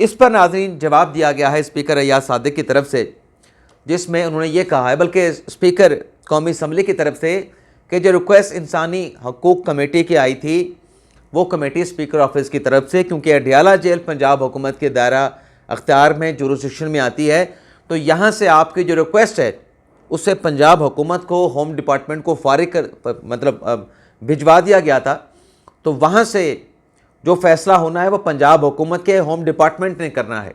اس پر ناظرین جواب دیا گیا ہے اسپیکر ایاز صادق کی طرف سے، جس میں انہوں نے یہ کہا ہے، بلکہ اسپیکر قومی اسمبلی کی طرف سے، کہ جو ریکویسٹ انسانی حقوق کمیٹی کی آئی تھی وہ کمیٹی اسپیکر آفس کی طرف سے، کیونکہ اڈیالہ جیل پنجاب حکومت کے دائرہ اختیار میں جورسڈکشن میں آتی ہے، تو یہاں سے آپ کی جو ریکویسٹ ہے اسے پنجاب حکومت کو، ہوم ڈپارٹمنٹ کو فارغ بھجوا دیا گیا تھا، تو وہاں سے جو فیصلہ ہونا ہے وہ پنجاب حکومت کے ہوم ڈپارٹمنٹ نے کرنا ہے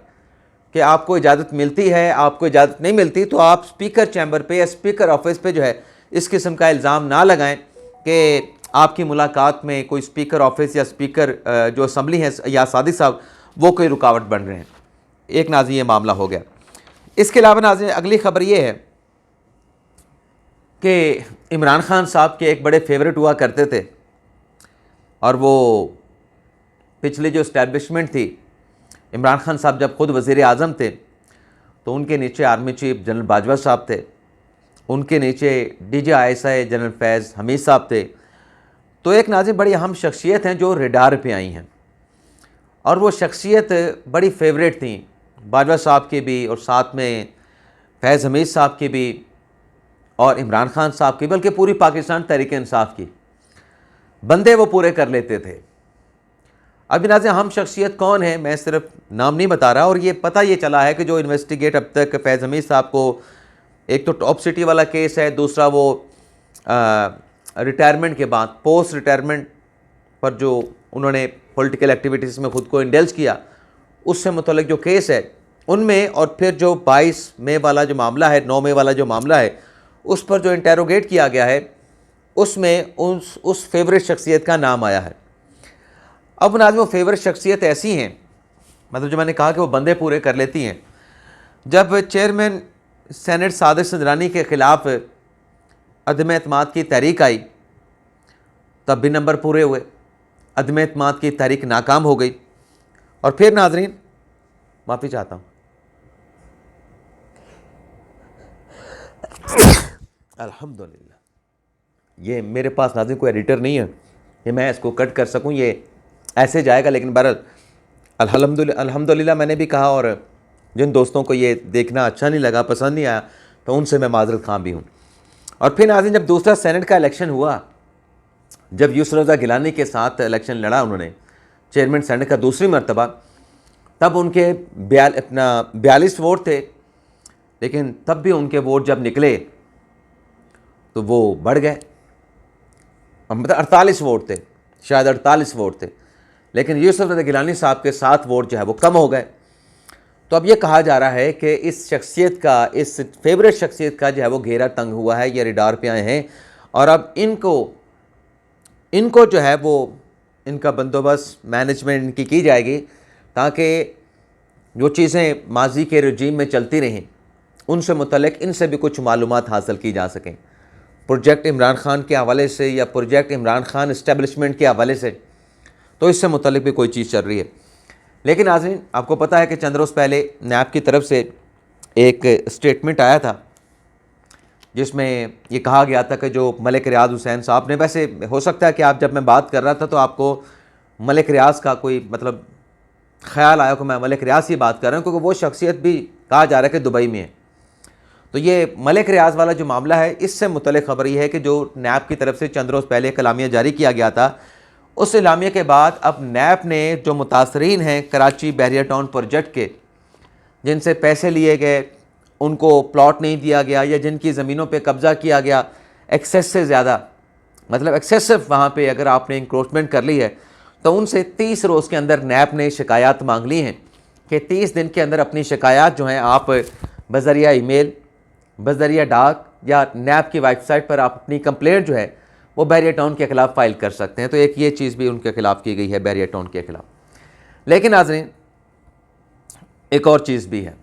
کہ آپ کو اجازت ملتی ہے، آپ کو اجازت نہیں ملتی، تو آپ اسپیکر چیمبر پہ یا اسپیکر آفس پہ جو ہے اس قسم کا الزام نہ لگائیں کہ آپ کی ملاقات میں کوئی اسپیکر آفس یا اسپیکر جو اسمبلی ہے یا صادق صاحب وہ کوئی رکاوٹ بن رہے ہیں۔ ایک ناظرین یہ معاملہ ہو گیا۔ اس کے علاوہ ناظرین اگلی خبر یہ ہے کہ عمران خان صاحب کے ایک بڑے فیورٹ ہوا کرتے تھے، اور وہ پچھلی جو اسٹیبلشمنٹ تھی، عمران خان صاحب جب خود وزیر اعظم تھے تو ان کے نیچے آرمی چیف جنرل باجوہ صاحب تھے، ان کے نیچے D G I S I general Faiz Hamid صاحب تھے، تو ایک ناظرین بڑی اہم شخصیت ہیں جو ریڈار پہ آئی ہیں، اور وہ شخصیت بڑی فیوریٹ تھیں باجوہ صاحب کی بھی، اور ساتھ میں فیض حمید صاحب کی بھی، اور عمران خان صاحب کی، بلکہ پوری پاکستان تحریک انصاف کی بندے وہ پورے کر لیتے تھے۔ اب ناظرین اہم شخصیت کون ہے، میں صرف نام نہیں بتا رہا، اور یہ پتہ یہ چلا ہے کہ جو انویسٹیگیٹ اب تک فیض حمید صاحب کو، ایک تو ٹاپ سٹی والا کیس ہے، دوسرا وہ ریٹائرمنٹ کے بعد پوسٹ ریٹائرمنٹ پر جو انہوں نے پولیٹیکل ایکٹیویٹیز میں خود کو انڈلج کیا، اس سے متعلق جو کیس ہے ان میں، اور پھر جو 22 مئی والا جو معاملہ ہے، 9 مئی والا جو معاملہ ہے، اس پر جو انٹیروگیٹ کیا گیا ہے، اس میں اس فیورٹ شخصیت کا نام آیا ہے۔ اب ناظرین وہ فیورٹ شخصیت ایسی ہیں، مطلب جو میں نے کہا کہ وہ بندے پورے کر لیتی ہیں، جب چیئرمین سینٹ صادق سنجرانی کے خلاف عدم اعتماد کی تحریک آئی تب بھی نمبر پورے ہوئے، عدم اعتماد کی تحریک ناکام ہو گئی، اور پھر ناظرین معافی چاہتا ہوں، الحمدللہ یہ میرے پاس ناظرین کوئی ایڈیٹر نہیں ہے کہ میں اس کو کٹ کر سکوں، یہ ایسے جائے گا، لیکن بہرحال الحمدللہ میں نے بھی کہا، اور جن دوستوں کو یہ دیکھنا اچھا نہیں لگا، پسند نہیں آیا، تو ان سے میں معذرت خواہ بھی ہوں۔ اور پھر ناظرین جب دوسرا سینٹ کا الیکشن ہوا، جب یسر رضا گیلانی کے ساتھ الیکشن لڑا انہوں نے چیئرمین سینٹ کا دوسری مرتبہ، تب ان کے 42 ووٹ تھے، لیکن تب بھی ان کے ووٹ جب نکلے تو وہ بڑھ گئے، مطلب 48 ووٹ تھے، شاید 48 ووٹ تھے، لیکن یسر رضا گیلانی صاحب کے 7 ووٹ جو ہے وہ کم ہو گئے۔ تو اب یہ کہا جا رہا ہے کہ اس شخصیت کا، اس فیورٹ شخصیت کا جو ہے وہ گھیرا تنگ ہوا ہے، یہ ریڈار پہ آئے ہیں، اور اب ان کو جو ہے وہ ان کا بندوبست مینجمنٹ کی جائے گی، تاکہ جو چیزیں ماضی کے رجیم میں چلتی رہیں ان سے متعلق ان سے بھی کچھ معلومات حاصل کی جا سکیں، پروجیکٹ عمران خان کے حوالے سے یا پروجیکٹ عمران خان اسٹیبلشمنٹ کے حوالے سے، تو اس سے متعلق بھی کوئی چیز چل رہی ہے۔ لیکن ناظرین آپ کو پتہ ہے کہ چند روز پہلے نیب کی طرف سے ایک اسٹیٹمنٹ آیا تھا، جس میں یہ کہا گیا تھا کہ جو ملک ریاض حسین صاحب نے، ویسے ہو سکتا ہے کہ آپ جب میں بات کر رہا تھا تو آپ کو ملک ریاض کا کوئی مطلب خیال آیا کہ میں ملک ریاض کی بات کر رہا ہوں، کیونکہ وہ شخصیت بھی کہا جا رہا ہے کہ دبئی میں ہے۔ تو یہ ملک ریاض والا جو معاملہ ہے، اس سے متعلق خبر یہ ہے کہ جو نیب کی طرف سے چند روز پہلے ایک اعلامیہ جاری کیا گیا تھا، اس اعلامیہ کے بعد اب نیب نے جو متاثرین ہیں کراچی بحریہ ٹاؤن پروجیکٹ کے، جن سے پیسے لیے گئے، ان کو پلاٹ نہیں دیا گیا، یا جن کی زمینوں پہ قبضہ کیا گیا ایکسیس سے زیادہ، مطلب ایکسیسو وہاں پہ اگر آپ نے انکروچمنٹ کر لی ہے، تو ان سے 30 روز کے اندر نیب نے شکایات مانگ لی ہیں کہ 30 دن کے اندر اپنی شکایات جو ہیں آپ بذریعہ ای میل، بذریعہ ڈاک، یا نیب کی ویب سائٹ پر آپ اپنی کمپلینٹ جو ہے وہ بحریہ ٹاؤن کے خلاف فائل کر سکتے ہیں۔ تو ایک یہ چیز بھی ان کے خلاف کی گئی ہے، بحریہ ٹاؤن کے خلاف۔ لیکن ناظرین ایک اور چیز بھی ہے،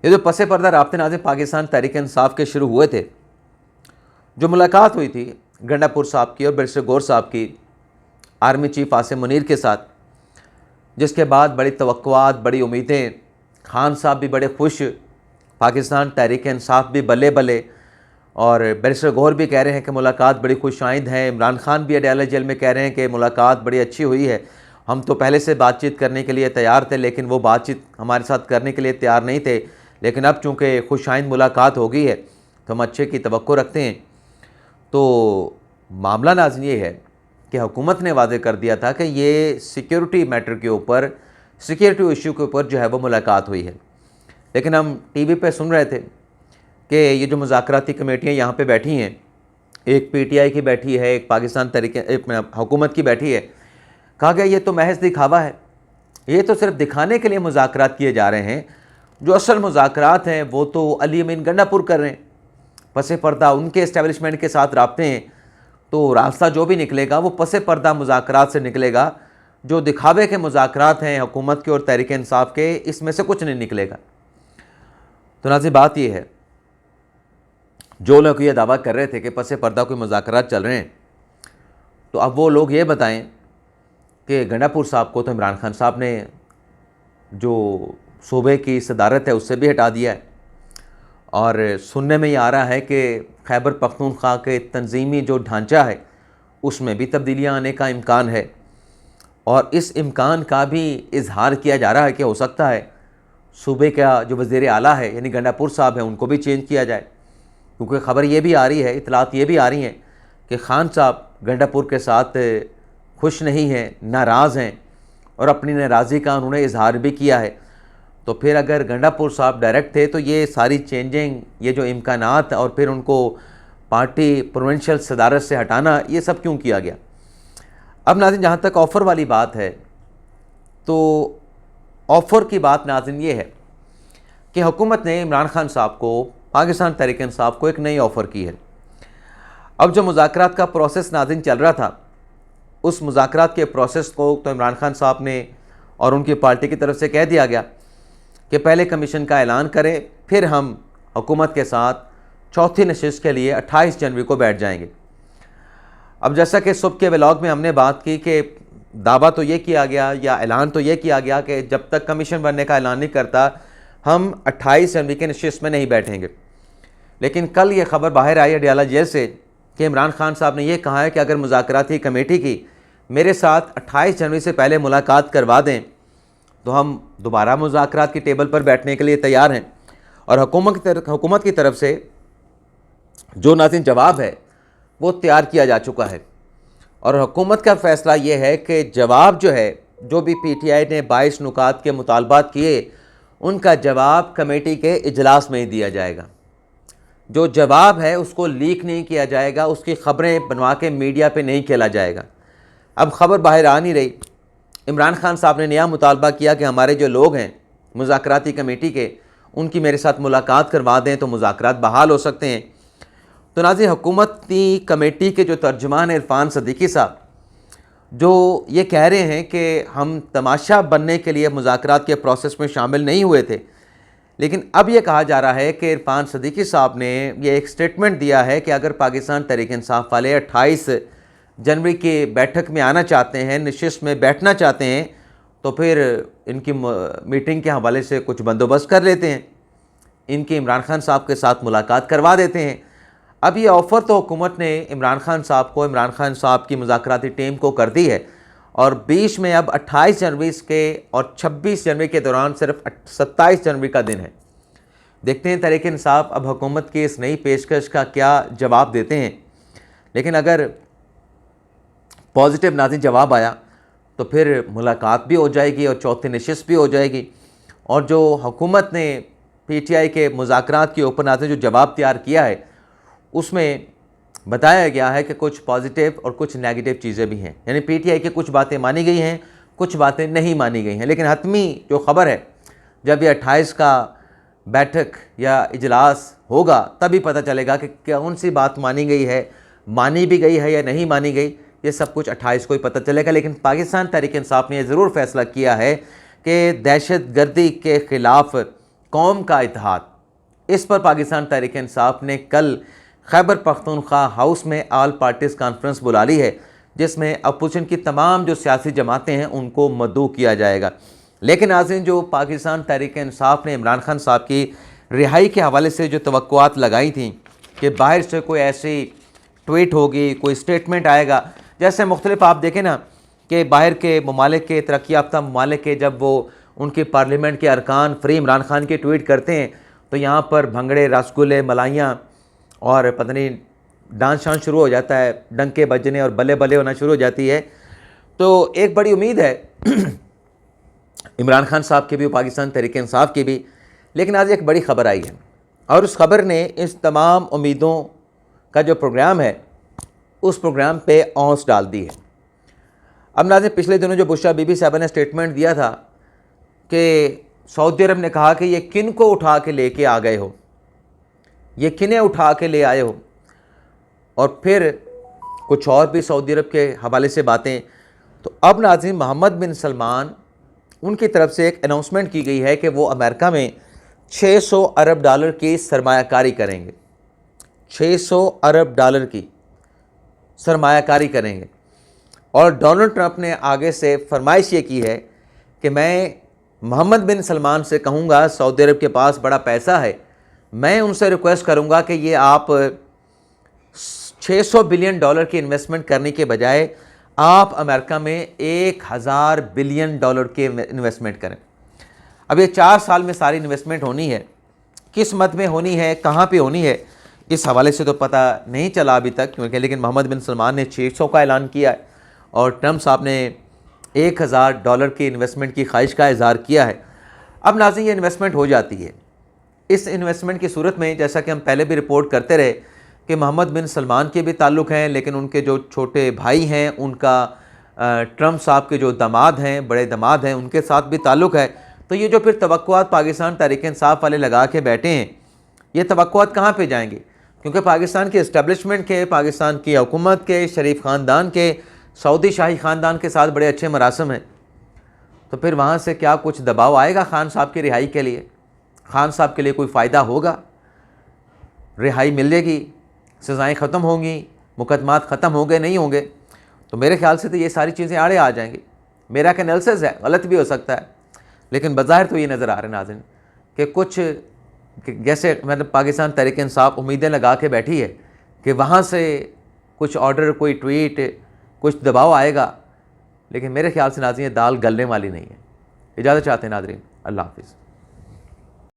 یہ جو پس پردہ رابطے ناظرین پاکستان تحریک انصاف کے شروع ہوئے تھے، جو ملاقات ہوئی تھی گنڈا پور صاحب کی اور بیرسٹر گور صاحب کی آرمی چیف عاصم منیر کے ساتھ، جس کے بعد بڑی توقعات، بڑی امیدیں، خان صاحب بھی بڑے خوش، پاکستان تحریک انصاف بھی بلے بلے، اور بیرسٹر گور بھی کہہ رہے ہیں کہ ملاقات بڑی خوش آئند ہے، عمران خان بھی اڈیالہ جیل میں کہہ رہے ہیں کہ ملاقات بڑی اچھی ہوئی ہے، ہم تو پہلے سے بات چیت کرنے کے لیے تیار تھے، لیکن وہ بات چیت ہمارے ساتھ کرنے کے لیے تیار نہیں تھے، لیکن اب چونکہ خوش آئند ملاقات ہو گئی ہے تو ہم اچھے کی توقع رکھتے ہیں۔ تو معاملہ ناظرین یہ ہے کہ حکومت نے واضح کر دیا تھا کہ یہ سیکیورٹی میٹر کے اوپر، سیکیورٹی ایشو کے اوپر جو ہے وہ ملاقات ہوئی ہے، لیکن ہم ٹی وی پہ سن رہے تھے کہ یہ جو مذاکراتی کمیٹیاں یہاں پہ بیٹھی ہیں، ایک پی ٹی آئی کی بیٹھی ہے، ایک پاکستان تحریک حکومت کی بیٹھی ہے، کہا گیا یہ تو محض دکھاوا ہے، یہ تو صرف دکھانے کے لیے مذاکرات کیے جا رہے ہیں، جو اصل مذاکرات ہیں وہ تو علی امین گنڈا پور کر رہے ہیں، پس پردہ ان کے اسٹیبلشمنٹ کے ساتھ رابطے ہیں، تو راستہ جو بھی نکلے گا وہ پس پردہ مذاکرات سے نکلے گا، جو دکھاوے کے مذاکرات ہیں حکومت کے اور تحریک انصاف کے، اس میں سے کچھ نہیں نکلے گا۔ تو ناظرین بات یہ ہے، جو لوگ یہ دعویٰ کر رہے تھے کہ پس پردہ کوئی مذاکرات چل رہے ہیں، تو اب وہ لوگ یہ بتائیں کہ گنڈا پور صاحب کو تو عمران خان صاحب نے جو صوبے کی صدارت ہے اس سے بھی ہٹا دیا ہے، اور سننے میں یہ آ رہا ہے کہ خیبر پختونخوا کے تنظیمی جو ڈھانچہ ہے اس میں بھی تبدیلیاں آنے کا امکان ہے، اور اس امکان کا بھی اظہار کیا جا رہا ہے کہ ہو سکتا ہے صوبے کا جو وزیر اعلیٰ ہے یعنی گنڈا پور صاحب ہیں ان کو بھی چینج کیا جائے، کیونکہ خبر یہ بھی آ رہی ہے، اطلاعات یہ بھی آ رہی ہیں کہ خان صاحب گنڈا پور کے ساتھ خوش نہیں ہیں، ناراض ہیں، اور اپنی ناراضی کا انہوں نے اظہار بھی کیا ہے۔ تو پھر اگر گنڈا پور صاحب ڈائریکٹ تھے تو یہ ساری چینجنگ، یہ جو امکانات اور پھر ان کو پارٹی پروونشل صدارت سے ہٹانا، یہ سب کیوں کیا گیا؟ اب ناظرین جہاں تک آفر والی بات ہے، تو آفر کی بات ناظرین یہ ہے کہ حکومت نے عمران خان صاحب کو، پاکستان تحریک انصاف کو ایک نئی آفر کی ہے۔ اب جو مذاکرات کا پروسیس ناظرین چل رہا تھا، اس مذاکرات کے پروسیس کو تو عمران خان صاحب نے اور ان کی پارٹی کی طرف سے کہہ دیا گیا کہ پہلے کمیشن کا اعلان کریں، پھر ہم حکومت کے ساتھ چوتھی نشست کے لیے 28 جنوری کو بیٹھ جائیں گے۔ اب جیسا کہ صبح کے ولاگ میں ہم نے بات کی کہ دعویٰ تو یہ کیا گیا یا اعلان تو یہ کیا گیا کہ جب تک کمیشن بننے کا اعلان نہیں کرتا ہم 28 جنوری کے نشست میں نہیں بیٹھیں گے، لیکن کل یہ خبر باہر آئی ہے ڈیالہ جیل سے کہ عمران خان صاحب نے یہ کہا ہے کہ اگر مذاکراتی کمیٹی کی میرے ساتھ 28 جنوری سے پہلے ملاقات کروا دیں تو ہم دوبارہ مذاکرات کی ٹیبل پر بیٹھنے کے لیے تیار ہیں۔ اور حکومت کی طرف سے جو ناظرین جواب ہے وہ تیار کیا جا چکا ہے، اور حکومت کا فیصلہ یہ ہے کہ جواب جو ہے، جو بھی پی ٹی آئی نے 22 نکات کے مطالبات کیے، ان کا جواب کمیٹی کے اجلاس میں ہی دیا جائے گا۔ جو جواب ہے اس کو لیک نہیں کیا جائے گا، اس کی خبریں بنوا کے میڈیا پہ نہیں کھیلا جائے گا۔ اب خبر باہر آ نہیں رہی، عمران خان صاحب نے نیا مطالبہ کیا کہ ہمارے جو لوگ ہیں مذاکراتی کمیٹی کے، ان کی میرے ساتھ ملاقات کروا دیں تو مذاکرات بحال ہو سکتے ہیں۔ تو ناظرین حکومتی کمیٹی کے جو ترجمان عرفان صدیقی صاحب جو یہ کہہ رہے ہیں کہ ہم تماشا بننے کے لیے مذاکرات کے پروسیس میں شامل نہیں ہوئے تھے، لیکن اب یہ کہا جا رہا ہے کہ عرفان صدیقی صاحب نے یہ ایک سٹیٹمنٹ دیا ہے کہ اگر پاکستان تحریک انصاف والے 28 جنوری کی بیٹھک میں آنا چاہتے ہیں، نشست میں بیٹھنا چاہتے ہیں، تو پھر ان کی میٹنگ کے حوالے سے کچھ بندوبست کر لیتے ہیں، ان کی عمران خان صاحب کے ساتھ ملاقات کروا دیتے ہیں۔ اب یہ آفر تو حکومت نے عمران خان صاحب کو، عمران خان صاحب کی مذاکراتی ٹیم کو کر دی ہے، اور بیچ میں اب 28 جنوری کے اور 26 جنوری کے دوران صرف 27 جنوری کا دن ہے۔ دیکھتے ہیں تحریک انصاف اب حکومت کی اس نئی پیشکش کا کیا جواب دیتے ہیں، لیکن اگر پازیٹیو ناظرین جواب آیا تو پھر ملاقات بھی ہو جائے گی اور چوتھی نشست بھی ہو جائے گی، اور جو حکومت نے پی ٹی آئی کے مذاکرات کے اوپر ناظرین جو جواب تیار کیا ہے اس میں بتایا گیا ہے کہ کچھ پازیٹیو اور کچھ نیگیٹو چیزیں بھی ہیں، یعنی پی ٹی آئی کی کچھ باتیں مانی گئی ہیں، کچھ باتیں نہیں مانی گئی ہیں، لیکن حتمی جو خبر ہے جب یہ 28 کا بیٹھک یا اجلاس ہوگا تبھی پتہ چلے گا کہ کون سی بات مانی گئی ہے، مانی بھی گئی ہے یا نہیں مانی گئی، یہ سب کچھ 28 کو ہی پتہ چلے گا۔ لیکن پاکستان تحریک انصاف نے یہ ضرور فیصلہ کیا ہے کہ دہشت گردی کے خلاف قوم کا اتحاد، اس پر پاکستان تحریک انصاف نے کل خیبر پختونخوا ہاؤس میں آل پارٹیز کانفرنس بلا لی ہے، جس میں اپوزیشن کی تمام جو سیاسی جماعتیں ہیں ان کو مدعو کیا جائے گا۔ لیکن ناظرین جو پاکستان تحریک انصاف نے عمران خان صاحب کی رہائی کے حوالے سے جو توقعات لگائی تھیں کہ باہر سے کوئی ایسی ٹویٹ ہوگی، کوئی سٹیٹمنٹ آئے گا، جیسے مختلف آپ دیکھیں نا کہ باہر کے ممالک کے ترقی یافتہ ممالک کے جب وہ ان کے پارلیمنٹ کے ارکان فری عمران خان کے ٹویٹ کرتے ہیں تو یہاں پر بھنگڑے، رسگلے، ملائیاں اور پتہ نہیں ڈانس شانس شروع ہو جاتا ہے، ڈنکے بجنے اور بلے بلے ہونا شروع ہو جاتی ہے. تو ایک بڑی امید ہے عمران خان صاحب کی بھی، پاکستان تحریک انصاف کی بھی. لیکن آج ایک بڑی خبر آئی ہے اور اس خبر نے اس تمام امیدوں کا جو پروگرام ہے اس پروگرام پہ اونس ڈال دی ہے. اب ناظرین، پچھلے دنوں جو بشرا بی بی صاحبہ نے اسٹیٹمنٹ دیا تھا کہ سعودی عرب نے کہا کہ یہ کن کو اٹھا کے لے کے آ گئے ہو، یہ کنہیں اٹھا کے لے آئے ہو، اور پھر کچھ اور بھی سعودی عرب کے حوالے سے باتیں. تو اب ناظرین محمد بن سلمان ان کی طرف سے ایک اناؤنسمنٹ کی گئی ہے کہ وہ امریکہ میں $600 ارب کی سرمایہ کاری کریں گے. $600 ارب کی سرمایہ کاری کریں گے. اور ڈونلڈ ٹرمپ نے آگے سے فرمائش یہ کی ہے کہ میں محمد بن سلمان سے کہوں گا، سعودی عرب کے پاس بڑا پیسہ ہے، میں ان سے ریکویسٹ کروں گا کہ یہ آپ $600 بلین کی انویسٹمنٹ کرنے کے بجائے آپ امریکہ میں $1000 بلین کی انویسٹمنٹ کریں. اب یہ 4 سال میں ساری انویسٹمنٹ ہونی ہے، کس مد میں ہونی ہے، کہاں پہ ہونی ہے، اس حوالے سے تو پتہ نہیں چلا ابھی تک کیونکہ، لیکن محمد بن سلمان نے 600 کا اعلان کیا ہے اور ٹرمپ صاحب نے $1000 کی انویسٹمنٹ کی خواہش کا اظہار کیا ہے. اب ناظرین یہ انویسٹمنٹ ہو جاتی ہے. اس انویسٹمنٹ کی صورت میں جیسا کہ ہم پہلے بھی رپورٹ کرتے رہے کہ محمد بن سلمان کے بھی تعلق ہیں، لیکن ان کے جو چھوٹے بھائی ہیں ان کا ٹرمپ صاحب کے جو داماد ہیں، بڑے داماد ہیں، ان کے ساتھ بھی تعلق ہے. تو یہ جو پھر توقعات پاکستان تحریک انصاف والے لگا کے بیٹھے ہیں، یہ توقعات کہاں پہ جائیں گے؟ کیونکہ پاکستان کے اسٹیبلشمنٹ کے، پاکستان کی حکومت کے، شریف خاندان کے، سعودی شاہی خاندان کے ساتھ بڑے اچھے مراسم ہیں. تو پھر وہاں سے کیا کچھ دباؤ آئے گا خان صاحب کی رہائی کے لیے؟ خان صاحب کے لیے کوئی فائدہ ہوگا؟ رہائی ملے گی، سزائیں ختم ہوں گی، مقدمات ختم ہوں گے نہیں ہوں گے؟ تو میرے خیال سے تو یہ ساری چیزیں آڑے آ جائیں گی. میرا ایک انالیسس ہے، غلط بھی ہو سکتا ہے، لیکن بظاہر تو یہ نظر آ رہا ہے ناظرین کہ کچھ جیسے مطلب پاکستان تحریک انصاف امیدیں لگا کے بیٹھی ہے کہ وہاں سے کچھ آرڈر، کوئی ٹویٹ، کچھ دباؤ آئے گا. لیکن میرے خیال سے ناظرین یہ دال گلنے والی نہیں ہے. اجازت چاہتے ہیں ناظرین، اللہ حافظ.